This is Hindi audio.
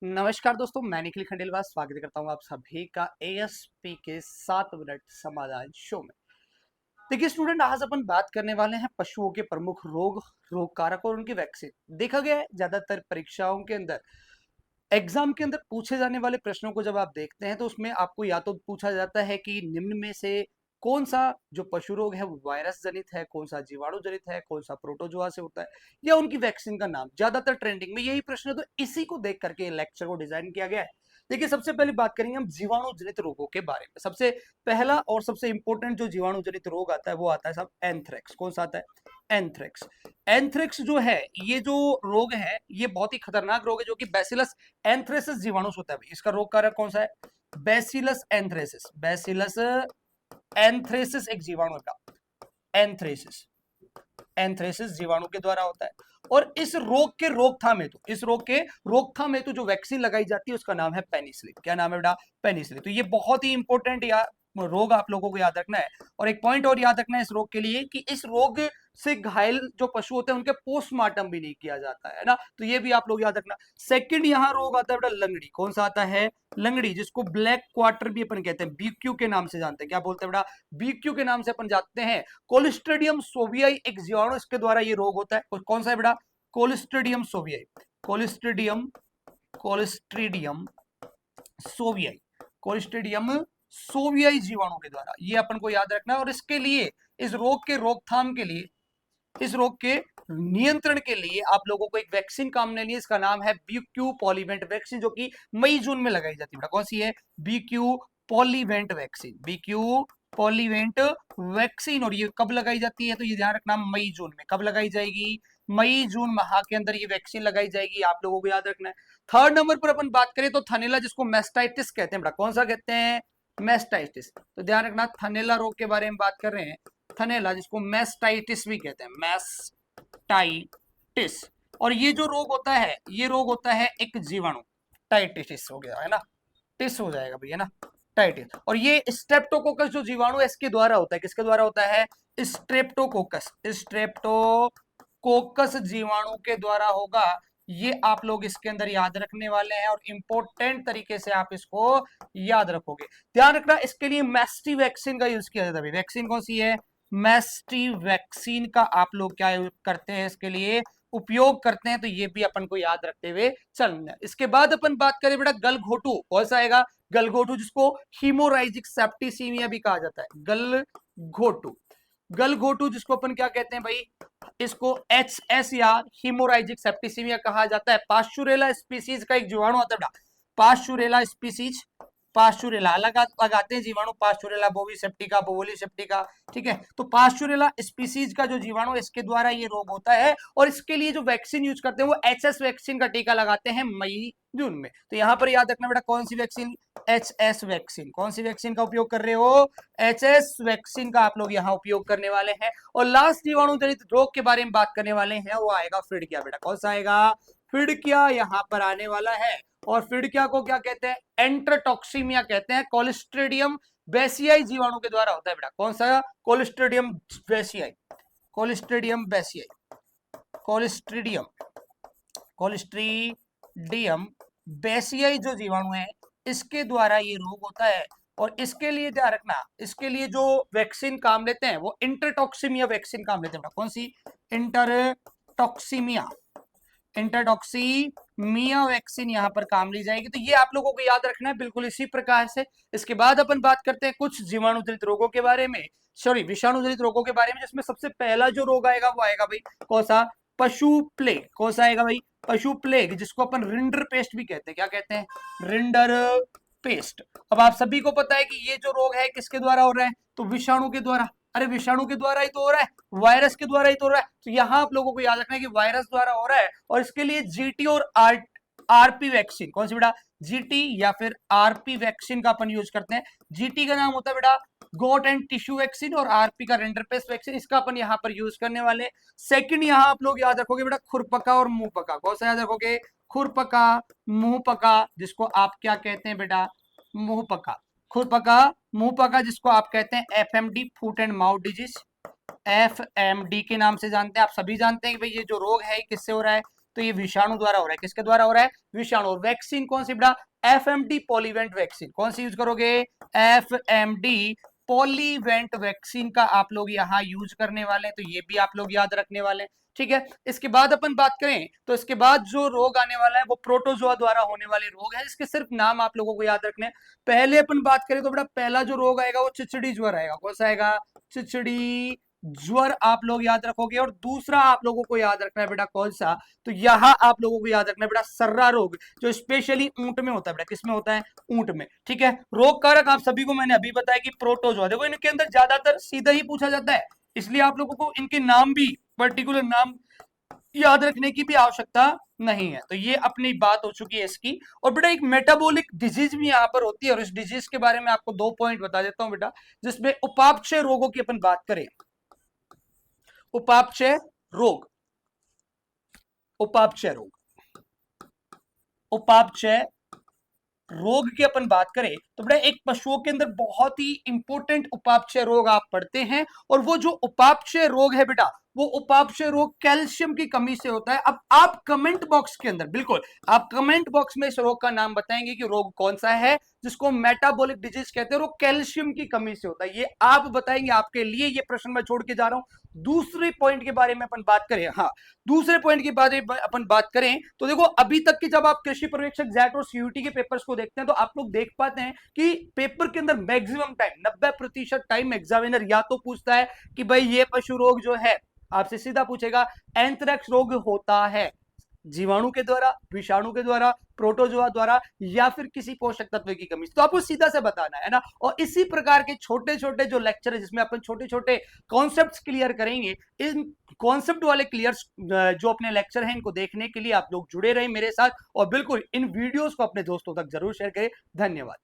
नमस्कार दोस्तों, मैं निखिल खंडेलवाल स्वागत करता हूं आप सभी का एएसपी के 7 मिनट समाधान शो में। देखिए स्टूडेंट, आज अपन बात करने वाले हैं पशुओं के प्रमुख रोग कारक और उनकी वैक्सीन। देखा गया है ज्यादातर परीक्षाओं के अंदर, एग्जाम के अंदर पूछे जाने वाले प्रश्नों को जब आप देखते हैं तो उसमें आपको या तो पूछा जाता है कि निम्न में से कौन सा जो पशु रोग है वो वायरस जनित है, कौन सा जीवाणु जनित है, कौन सा प्रोटोजोआ से होता है, या उनकी वैक्सीन का नाम। ज्यादातर ट्रेंडिंग में यही प्रश्न है, तो इसी को देख करके लेक्चर को डिजाइन किया गया है। देखिए सबसे पहले बात करेंगे हम जीवाणु जनित रोगों के बारे में। सबसे पहला और सबसे इंपॉर्टेंट जो जीवाणु जनित रोग आता है वो आता है सब एंथ्रेक्स। कौन सा आता है? एंथ्रेक्स। एंथ्रेक्स जो है, ये जो रोग है ये बहुत ही खतरनाक रोग है, जो कि बैसिलस एंथ्रेसिस जीवाणु से होता है। इसका रोग कारक कौन सा है? Bacillus anthracis. बैसिलस एंथ्रेसिस एक जीवाणु का, एंथ्रेसिस, एंथ्रेसिस जीवाणु के द्वारा होता है। और इस रोग के रोकथाम हेतु, इस रोग के रोकथाम हेतु जो वैक्सीन लगाई जाती है उसका नाम है पेनिसिलिन। क्या नाम है बेटा? पेनिसिलिन। तो ये बहुत ही इंपॉर्टेंट रोग आप लोगों को याद रखना है। और एक पॉइंट और याद रखना है इस रोग के लिए कि इस रोग से घायल जो पशु होते हैं उनके पोस्टमार्टम भी नहीं किया जाता है ना, तो ये भी आप लोग याद रखना। सेकंड यहाँ रोग आता है बेटा लंगड़ी। कौन सा आता है? लंगड़ी, जिसको ब्लैक क्वार्टर भी अपन कहते हैं, बीक्यू के नाम से जानते हैं। क्या बोलते हैं बेटा? बीक्यू के नाम से अपन जानते हैं। कोलिस्ट्रीडियम सोवियाई एक जीवाणु, इसके द्वारा ये रोग होता है। कौन सा है बेटा? कोलिस्ट्रीडियम सोवियाई। कोलिस्ट्रीडियम, कोलिस्ट्रीडियम सोवियाई, कोलिस्ट्रीडियम सोवियाई जीवाणु के द्वारा, ये अपन को याद रखना है। और इसके लिए, इस रोग के रोकथाम के लिए, इस रोग के नियंत्रण के लिए आप लोगों को एक वैक्सीन काम में लेनी है। इसका नाम है बीक्यू पॉलीवेंट वैक्सीन, जो कि मई जून में लगाई जाती है बेटा। कौन सी है? BQ polyvalent vaccine. BQ polyvalent vaccine. और ये कब लगाई जाती है? तो ये ध्यान रखना, मई जून में। कब लगाई जाएगी? मई जून माह के अंदर ये वैक्सीन लगाई जाएगी, आप लोगों को याद रखना है। थर्ड नंबर पर अपन बात करें तो थनेला, जिसको मेस्टाइटिस कहते हैं बेटा। कौन सा कहते हैं? मेस्टाइटिस। तो ध्यान रखना, थनेला रोग के बारे में बात कर रहे हैं। थनेला, जिसको मेस्टाइटिस भी कहते हैं, मेस्टाइटिस। और ये जो रोग होता है, ये रोग होता है एक जीवाणु, टाइटिस हो गया है ना, टिस हो जाएगा भैया ना, टाइटिस। और ये स्ट्रेप्टोकोकस जो जीवाणु है इसके द्वारा होता है। किसके द्वारा होता है? स्ट्रेप्टोकोकस। स्ट्रेप्टोकोकस जीवाणु के द्वारा होगा। ये आप लोग इसके अंदर याद रखने वाले हैं और इंपॉर्टेंट तरीके से आप इसको याद रखोगे। ध्यान रखना, इसके लिए मैस्टी वैक्सीन का यूज किया जाता है। वैक्सीन कौन सी है? मैस्टी वैक्सीन का आप लोग क्या करते हैं, इसके लिए उपयोग करते हैं। तो ये भी अपन को याद रखते हुए चलना है। इसके बाद अपन बात करें बेटा गलघोटू। कौन सा आएगा? गलघोटू, जिसको हीमोराइजिक सेप्टिसीमिया भी कहा जाता है। गलघोटू, गलघोटू जिसको अपन क्या कहते हैं भाई? इसको एचएस या हीमोराइजिक सेप्टिसीमिया कहा जाता है। पास्चुरेला स्पीसीज का एक जीवाणु आता है बेटा, पास्चुरेला स्पीसीज। पास्चुरेला लगाते हैं जीवाणु, पास्चुरेला बोविसेप्टिका, बोवोलीसेप्टिका। ठीक है, तो पास्चुरेला स्पीसीज का जो जीवाणु, इसके द्वारा ये रोग होता है। और इसके लिए जो वैक्सीन यूज करते हैं वो एचएस वैक्सीन का टीका लगाते हैं मई जून में। तो यहां पर याद रखना बेटा, कौन सी वैक्सीन? HS vaccine. कौन सी वैक्सीन का उपयोग कर रहे हो? एचएस वैक्सीन का आप लोग यहाँ उपयोग करने वाले हैं। और लास्ट जीवाणु जनित रोग के बारे में बात करने वाले हैं, वो आएगा फिडकिया बेटा। कौन सा आएगा? फिडकिया यहाँ पर आने वाला है। और फिडकिया को क्या कहते हैं? एंट्रोटॉक्सीमिया कहते हैं। कोलिस्ट्रीडियम बेसियाई जीवाणु के द्वारा होता है बेटा। कौन सा? कोलिस्ट्रीडियम बेसियाई, कोलिस्ट्रीडियम बेसियाई, कोलिस्ट्रीडियम, कोलिस्ट्रीडियम बेसियाई जो जीवाणु है इसके द्वारा ये रोग होता है। और इसके लिए ध्यान रखना, इसके लिए जो वैक्सीन काम लेते हैं वो इंटरटॉक्सीमिया वैक्सीन काम लेते हैं। कौन सी? इंटरटॉक्सीमिया, इंटरटॉक्सीमिया वैक्सीन यहाँ पर काम ली जाएगी। तो ये आप लोगों को याद रखना है बिल्कुल इसी प्रकार से। इसके बाद अपन बात करते हैं कुछ जीवाणु जनित रोगों के बारे में, सॉरी विषाणु जनित रोगों के बारे में, जिसमें सबसे पहला जो रोग आएगा वो आएगा भाई कौन सा? पशु प्लेग। कौन सा आएगा भाई? पशु प्लेग, जिसको अपन रिंडर पेस्ट भी कहते हैं। क्या कहते हैं? Rinder paste. अब आप सभी को पता है कि ये जो रोग है किसके द्वारा हो रहा है? तो विषाणु के द्वारा। अरे विषाणु के द्वारा ही तो हो रहा है, वायरस के द्वारा ही तो हो रहा है। तो यहां आप लोगों को याद रखना है कि वायरस द्वारा हो रहा है। और इसके लिए जीटी और आरपी वैक्सीन, कौन सी बेटा? जीटी या फिर आरपी वैक्सीन का अपन यूज करते हैं। जीटी का नाम होता है बेटा गोट एंड टिश्यू वैक्सीन, और आरपी का रेंडरपेस्ट वैक्सीन, इसका अपन यहाँ पर यूज करने वाले। सेकंड यहाँ आप लोग याद रखोगे बेटा खुरपका और मुंह पका। कौन सा याद रखोगे? खुरपका, मुंह पका, जिसको आप क्या कहते हैं बेटा? मुंह पका, खुरपका, मुंह पका, जिसको आप कहते हैं FMD, foot and mouth disease. FMD के नाम से जानते हैं, आप सभी जानते हैं कि भाई ये जो रोग है किससे हो रहा है? तो ये विषाणु द्वारा हो रहा है। किसके द्वारा हो रहा है? विषाणु। वैक्सीन कौन सी बेटा? FMD polyvalent vaccine. कौन सी यूज करोगे? एफएमडी पॉलीवेंट वैक्सीन का आप लोग यहाँ यूज करने वाले हैं, तो ये भी आप लोग याद रखने वाले हैं। ठीक है, इसके बाद अपन बात करें तो इसके बाद जो रोग आने वाला है वो प्रोटोजोआ द्वारा होने वाले रोग है। इसके सिर्फ नाम आप लोगों को याद रखने हैं। पहले अपन बात करें तो बेटा पहला जो रोग आएगा वो चिचड़ी ज्वर आएगा। कौन सा आएगा? चिचड़ी ज्वर आप लोग याद रखोगे। और दूसरा आप लोगों को याद रखना है बेटा कौन सा? तो यहां आप लोगों को याद रखना है बेटा सर्रा रोग, जो स्पेशली ऊंट में होता है बेटा। किसमें होता है? ऊंट में। ठीक है, रोग कारक आप सभी को मैंने अभी बताया कि प्रोटोजोआ। देखो इनके अंदर ज्यादातर सीधा ही पूछा जाता है, इसलिए आप लोगों को इनके नाम भी, पर्टिकुलर नाम याद रखने की भी आवश्यकता नहीं है। तो ये अपनी बात हो चुकी है इसकी। और बेटा एक मेटाबॉलिक डिजीज भी यहाँ पर होती है, और इस डिजीज के बारे में आपको 2 पॉइंट बता देता हूं बेटा, जिसमें उपापचय रोगों की अपन बात करें। उपापचय रोग, उपापचय रोग, उपापचय रोग की अपन बात करें तो बेटा एक पशुओं के अंदर बहुत ही इंपॉर्टेंट उपापचय रोग आप पढ़ते हैं। और वो जो उपापचय रोग है बेटा, वो उपापचय रोग कैल्शियम की कमी से होता है। अब आप कमेंट बॉक्स के अंदर, बिल्कुल आप कमेंट बॉक्स में इस रोग का नाम बताएंगे कि रोग कौन सा है जिसको मेटाबॉलिक डिजीज कहते हैं, और वो कैल्शियम की कमी से होता है। ये आप बताएंगे, आपके लिए ये प्रश्न मैं छोड़ के जा रहा हूं। दूसरे पॉइंट के बारे में अपन बात करें, हाँ दूसरे पॉइंट के बारे में अपन बात करें तो देखो अभी तक की जब आप कृषि पर्यवेक्षक जैट और सीयूटी के पेपर्स को देखते हैं तो आप लोग देख पाते हैं कि पेपर के अंदर मैक्सिमम टाइम 90% टाइम एग्जामिनर या तो पूछता है कि भाई ये पशु रोग जो है, आपसे सीधा पूछेगा एंथ्रेक्स रोग होता है जीवाणु के द्वारा, विषाणु के द्वारा, प्रोटोजोआ द्वारा, या फिर किसी पोषक तत्व की कमी से। तो आपको सीधा से बताना है ना। और इसी प्रकार के छोटे छोटे जो लेक्चर है जिसमें अपन छोटे छोटे कॉन्सेप्ट्स क्लियर करेंगे, इन कॉन्सेप्ट वाले क्लियर्स जो अपने लेक्चर हैं इनको देखने के लिए आप लोग जुड़े रहे मेरे साथ, और बिल्कुल इन वीडियोस को अपने दोस्तों तक जरूर शेयर करें। धन्यवाद।